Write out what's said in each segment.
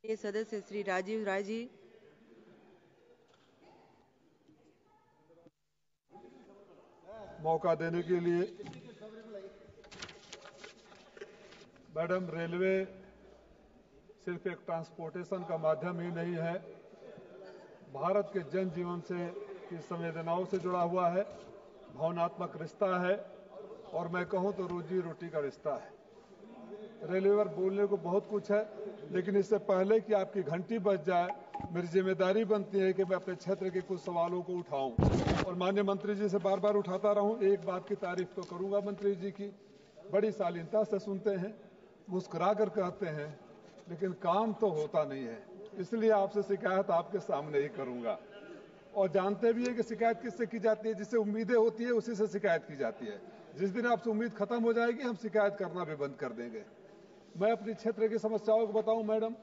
ये सदस्य श्री राजीव राय जी। मौका देने के लिए। मैडम, रेलवे सिर्फ एक ट्रांसपोर्टेशन का माध्यम ही नहीं है, भारत के जन जीवन से की संवेदनाओं से जुड़ा हुआ है, भावनात्मक रिश्ता है और मैं कहूं तो रोजी रोटी का रिश्ता है। रेलवे पर बोलने को बहुत कुछ है, लेकिन इससे पहले कि आपकी घंटी बज जाए, मेरी जिम्मेदारी बनती है कि मैं अपने क्षेत्र के कुछ सवालों को उठाऊं और माननीय मंत्री जी से बार बार उठाता रहूं। एक बात की तारीफ तो करूंगा मंत्री जी की, बड़ी शालीनता से सुनते हैं, मुस्कुरा कर कहते हैं, लेकिन काम तो होता नहीं है। इसलिए आपसे शिकायत आपके सामने ही करूंगा। और जानते भी हैं कि शिकायत किससे की जाती है, जिससे उम्मीदें होती है उसी से शिकायत की जाती है। जिस दिन आपसे उम्मीद खत्म हो जाएगी, हम शिकायत करना भी बंद कर देंगे। मैं अपनी क्षेत्र की समस्याओं को बताऊं मैडम,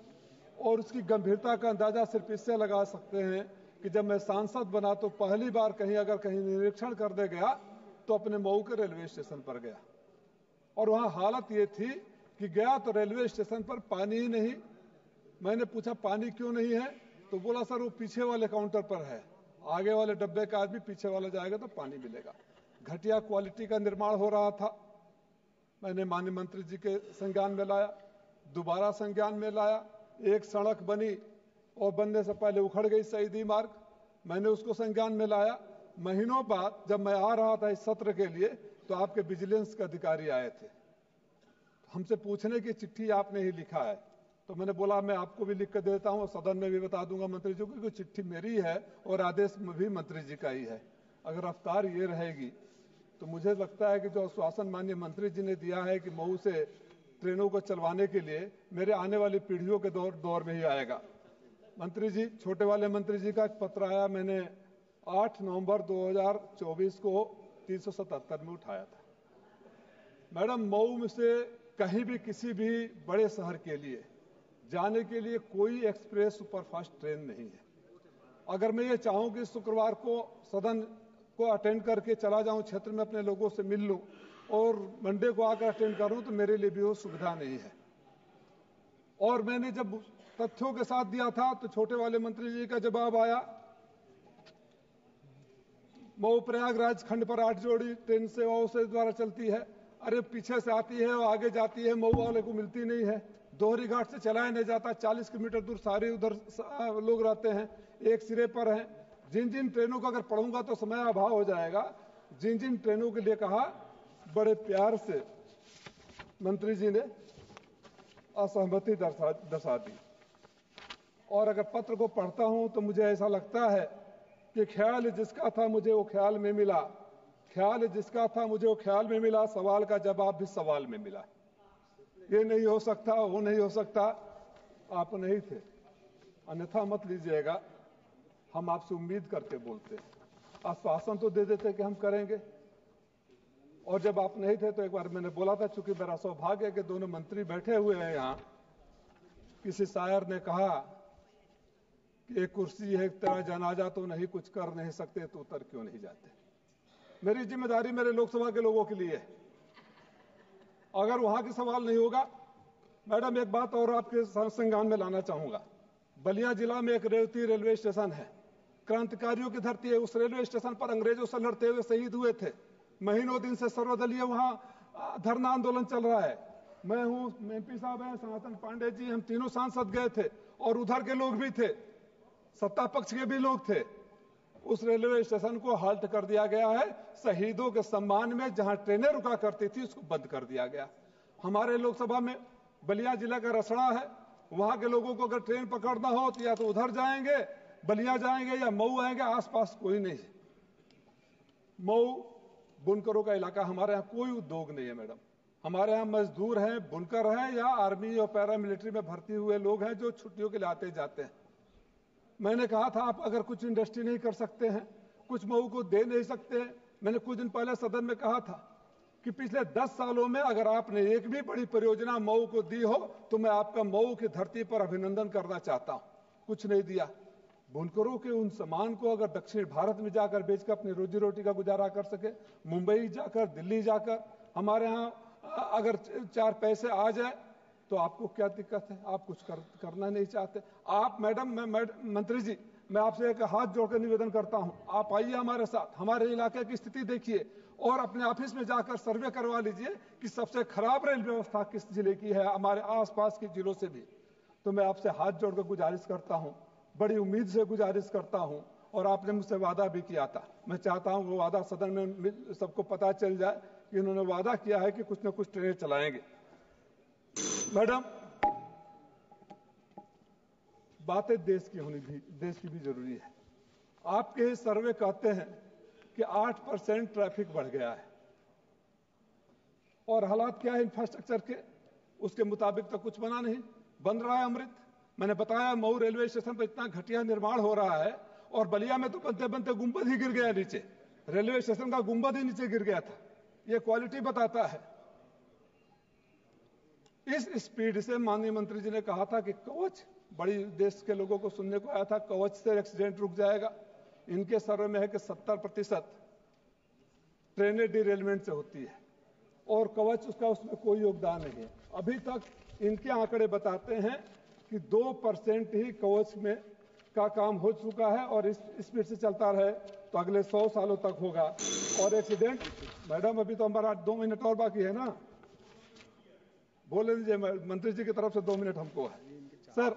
और उसकी गंभीरता का अंदाजा सिर्फ इससे लगा सकते हैं कि जब मैं सांसद बना तो पहली बार कहीं निरीक्षण करने गया तो अपने मऊ के रेलवे स्टेशन पर गया, और वहां हालत ये थी कि गया तो रेलवे स्टेशन पर पानी ही नहीं। मैंने पूछा पानी क्यों नहीं है, तो बोला सर वो पीछे वाले काउंटर पर है, आगे वाले डब्बे का आदमी पीछे वाला जाएगा तो पानी मिलेगा। घटिया क्वालिटी का निर्माण हो रहा था। मैंने माननीय मंत्री जी के संज्ञान में लाया, दोबारा संज्ञान में लाया। एक सड़क बनी और बनने से पहले उखड़ गई शहीदी मार्ग, मैंने उसको संज्ञान में लाया। महीनों बाद जब मैं आ रहा था इस सत्र के लिए तो आपके विजिलेंस के अधिकारी आए थे, हमसे पूछने की चिट्ठी आपने ही लिखा है, तो मैंने बोला मैं आपको भी लिख कर देता हूं और सदन में भी बता दूंगा मंत्री जी को कि चिट्ठी मेरी है और आदेश भी मंत्री जी का ही है। अगर रफ्तार ये रहेगी तो मुझे लगता है कि जो आश्वासन माननीय मंत्री जी ने दिया है कि मऊ से ट्रेनों को चलवाने के लिए मेरे आने वाली पीढ़ियों के दौर में ही आएगा। मंत्री जी, छोटे वाले मंत्री जी का एक पत्र आया, मैंने 8 नवंबर 2024 को 377 में उठाया था। मैडम, मऊ में से कहीं भी किसी भी बड़े शहर के लिए जाने के लिए कोई एक्सप्रेस सुपरफास्ट ट्रेन नहीं है। अगर मैं ये चाहूं कि शुक्रवार को सदन को अटेंड करके चला जाऊं, क्षेत्र में अपने लोगों से मिल लूं और मंडे को आकर अटेंड करूं, तो मेरे लिए भी वो सुविधा नहीं है। और मैंने जब तथ्यों के साथ दिया था तो छोटे वाले मंत्री जी का जवाब आया, मऊ प्रयागराज खंड पर 8 जोड़ी ट्रेन सेवाओं से द्वारा चलती है। अरे पीछे से आती है और आगे जाती है, मऊ वाले को मिलती नहीं है। दोहरी घाट से चलाया नहीं जाता, 40 किलोमीटर दूर सारे उधर लोग रहते हैं, एक सिरे पर हैं। जिन जिन ट्रेनों को अगर पढ़ूंगा तो समय अभाव हो जाएगा, जिन जिन ट्रेनों के लिए कहा, बड़े प्यार से मंत्री जी ने असहमति दर्शा दी। और अगर पत्र को पढ़ता हूं तो मुझे ऐसा लगता है कि ख्याल जिसका था मुझे वो ख्याल में मिला, ख्याल जिसका था मुझे वो ख्याल में मिला, सवाल का जवाब भी सवाल में मिला। ये नहीं हो सकता, वो नहीं हो सकता, आप नहीं थे, अन्यथा मत लीजिएगा, हम आपसे उम्मीद करके बोलते, आश्वासन तो दे देते कि हम करेंगे। और जब आप नहीं थे तो एक बार मैंने बोला था, चूंकि मेरा सौभाग्य है कि दोनों मंत्री बैठे हुए हैं यहां, किसी शायर ने कहा कि एक कुर्सी है तेरा जनाजा तो नहीं कुछ कर नहीं सकते तो उतर क्यों नहीं जाते। मेरी जिम्मेदारी मेरे लोकसभा के लोगों के लिए, अगर वहां की सवाल नहीं होगा। मैडम, एक बात और आपके संज्ञान में लाना चाहूंगा, बलिया जिला में एक रेवती रेलवे स्टेशन है, क्रांतिकारियों की धरती है। उस रेलवे स्टेशन पर अंग्रेजों से लड़ते हुए शहीद हुए थे। महीनों दिन से सर्वदलीय वहां धरना आंदोलन चल रहा है। मैं हूं, एमपी साहब हैं, सनातन पांडे जी, हम तीनों सांसद गए थे और उधर के लोग भी थे, सत्ता पक्ष के भी लोग थे। उस रेलवे स्टेशन को हाल्ट कर दिया गया है, शहीदों के सम्मान में जहां ट्रेनें रुका करती थी उसको बंद कर दिया गया। हमारे लोकसभा में बलिया जिला का रसड़ा है, वहां के लोगों को अगर ट्रेन पकड़ना हो तो या तो उधर जाएंगे, बलिया जाएंगे, या मऊ आएंगे, आसपास कोई नहीं। मऊ बुनकरों का इलाका, हमारे यहाँ कोई उद्योग नहीं है मैडम। हमारे यहाँ मजदूर हैं, बुनकर हैं, या आर्मी और पैरामिलिट्री में भर्ती हुए लोग हैं जो छुट्टियों के लिए आते जाते हैं। मैंने कहा था आप अगर कुछ इंडस्ट्री नहीं कर सकते हैं, कुछ मऊ को दे नहीं सकते हैं, मैंने कुछ दिन पहले सदन में कहा था कि पिछले 10 सालों में अगर आपने एक भी बड़ी परियोजना मऊ को दी हो तो मैं आपका मऊ की धरती पर अभिनंदन करना चाहता हूं। कुछ नहीं दिया। बुनकरों के उन सामान को अगर दक्षिण भारत में जाकर बेचकर अपनी रोजी रोटी का गुजारा कर सके, मुंबई जाकर, दिल्ली जाकर, हमारे यहाँ अगर 4 पैसे आ जाए तो आपको क्या दिक्कत है? आप कुछ करना नहीं चाहते। आप मंत्री जी, मैं आपसे एक हाथ जोड़कर निवेदन करता हूं, आप आइए हमारे साथ, हमारे इलाके की स्थिति देखिए और अपने ऑफिस में जाकर सर्वे करवा लीजिए कि सबसे खराब रेल व्यवस्था किस जिले की है, हमारे आसपास के जिलों से भी। तो मैं आपसे हाथ जोड़कर गुजारिश करता हूं, बड़ी उम्मीद से गुजारिश करता हूं, और आपने मुझसे वादा भी किया था, मैं चाहता हूं वो वादा सदन में सबको पता चल जाए कि उन्होंने वादा किया है कि कुछ न कुछ ट्रेनें चलाएंगे। मैडम, बातें देश की भी जरूरी है। आपके सर्वे कहते हैं कि 8% ट्रैफिक बढ़ गया है, और हालात क्या है इंफ्रास्ट्रक्चर के? उसके मुताबिक तो कुछ बना नहीं, बन रहा है अमृत। मैंने बताया मऊ रेलवे स्टेशन पर इतना घटिया निर्माण हो रहा है, और बलिया में तो बनते बनते गुंबद ही गिर गया नीचे, रेलवे स्टेशन का गुंबद ही नीचे गिर गया था। ये क्वालिटी बताता है। इस स्पीड से माननीय मंत्री जी ने कहा था कि कवच, बड़ी देश के लोगों को सुनने को आया था कवच से एक्सीडेंट रुक जाएगा। इनके सर्वे में है कि 70% ट्रेनें डिरेलमेंट से होती है, और कवच उसमें कोई योगदान नहीं है। अभी तक इनके आंकड़े बताते हैं कि 2% ही कवच में का काम हो चुका है, और इस स्पीड से चलता रहे तो अगले 100 सालों तक होगा। और एक्सीडेंट, मैडम अभी तो हमारा 2 मिनट और बाकी है ना, बोले दीजिए मंत्री जी की तरफ से 2 मिनट हमको है। सर,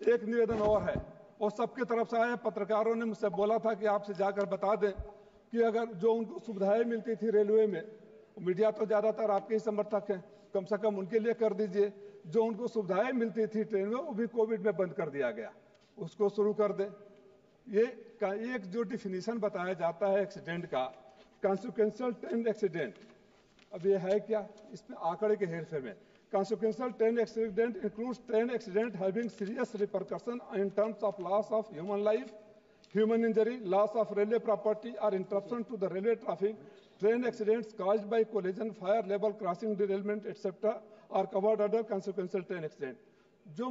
एक निवेदन और है, और सबकी तरफ से आया। पत्रकारों ने मुझसे बोला था कि आपसे जाकर बता दें कि अगर जो उनको सुविधाएं मिलती थी रेलवे में, मीडिया तो ज्यादातर आपके ही समर्थक हैं, कम से कम उनके लिए कर दीजिए। जो उनको सुविधाएं मिलती थी ट्रेन में, वो भी कोविड में बंद कर दिया गया, उसको शुरू कर दे। ये एक जो डिफिनीशन बताया जाता है एक्सीडेंट का, कॉन्सिक्वेंशियल ट्रेन एक्सीडेंट, अब ये है क्या? इसमें आंकड़े के हेरफेर में, consequential train accident includes train accident having serious repercussion in terms of loss of human life, human injury, loss of railway property, or interruption to the railway traffic. Train accidents caused by collision, fire, level crossing, derailment, etc. are covered under consequential train accident. जो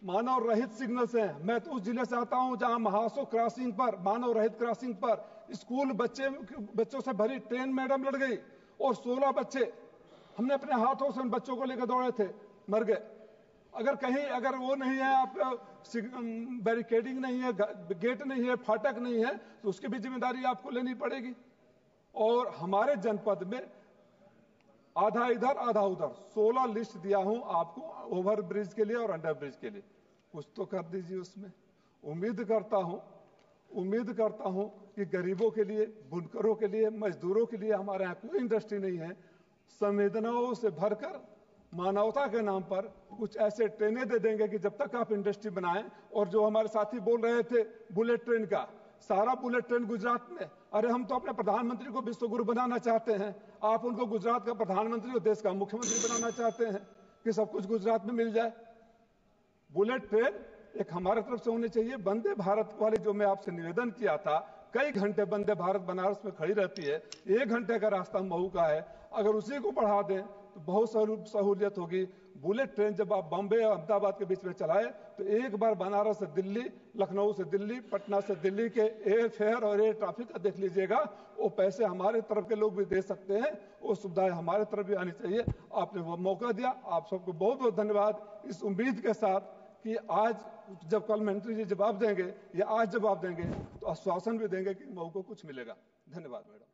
मानव रहित signals हैं, मैं तो उस जिले से आता हूं जहां महासो क्रॉसिंग पर, मानव रहित क्रॉसिंग पर स्कूल बच्चों से भरी ट्रेन मैडम लड़ गई, और 16 बच्चे हमने अपने हाथों से उन बच्चों को लेकर दौड़े थे, मर गए। अगर वो नहीं है, आप बैरिकेडिंग नहीं है, गेट नहीं है, फाटक नहीं है, तो उसकी भी जिम्मेदारी आपको लेनी पड़ेगी। और हमारे जनपद में आधा इधर आधा उधर 16 लिस्ट दिया हूं आपको, ओवर ब्रिज के लिए और अंडर ब्रिज के लिए, कुछ तो कर दीजिए उसमें। उम्मीद करता हूं कि गरीबों के लिए, बुनकरों के लिए, मजदूरों के लिए हमारे यहाँ कोई इंडस्ट्री नहीं है। संवेदनाओं से भरकर मानवता के नाम पर कुछ ऐसे ट्रेनें दे देंगे कि जब तक आप इंडस्ट्री बनाएं। और जो हमारे साथी बोल रहे थे बुलेट ट्रेन का, सारा बुलेट ट्रेन गुजरात में, अरे हम तो अपने प्रधानमंत्री को विश्वगुरु बनाना चाहते हैं, आप उनको गुजरात का प्रधानमंत्री और देश का मुख्यमंत्री बनाना चाहते हैं कि सब कुछ गुजरात में मिल जाए। बुलेट ट्रेन एक हमारे तरफ से होनी चाहिए। वंदे भारत वाले जो मैं आपसे निवेदन किया था, कई घंटे वंदे भारत बनारस में खड़ी रहती है, 1 घंटे का रास्ता मऊ का है, अगर उसी को बढ़ा दें तो बहुत सहूलियत होगी। बुलेट ट्रेन जब आप बॉम्बे और अहमदाबाद के बीच में चलाए तो एक बार बनारस से दिल्ली, लखनऊ से दिल्ली, पटना से दिल्ली के एयर फेयर और एयर ट्रैफिक का देख लीजिएगा। वो पैसे हमारे तरफ के लोग भी दे सकते हैं, वो सुविधाएं हमारे तरफ भी आनी चाहिए। आपने वो मौका दिया, आप सबको बहुत बहुत धन्यवाद। इस उम्मीद के साथ कि आज जब कल मंत्री जी जवाब देंगे या आज जवाब देंगे तो आश्वासन भी देंगे कि मऊ को कुछ मिलेगा। धन्यवाद मैडम।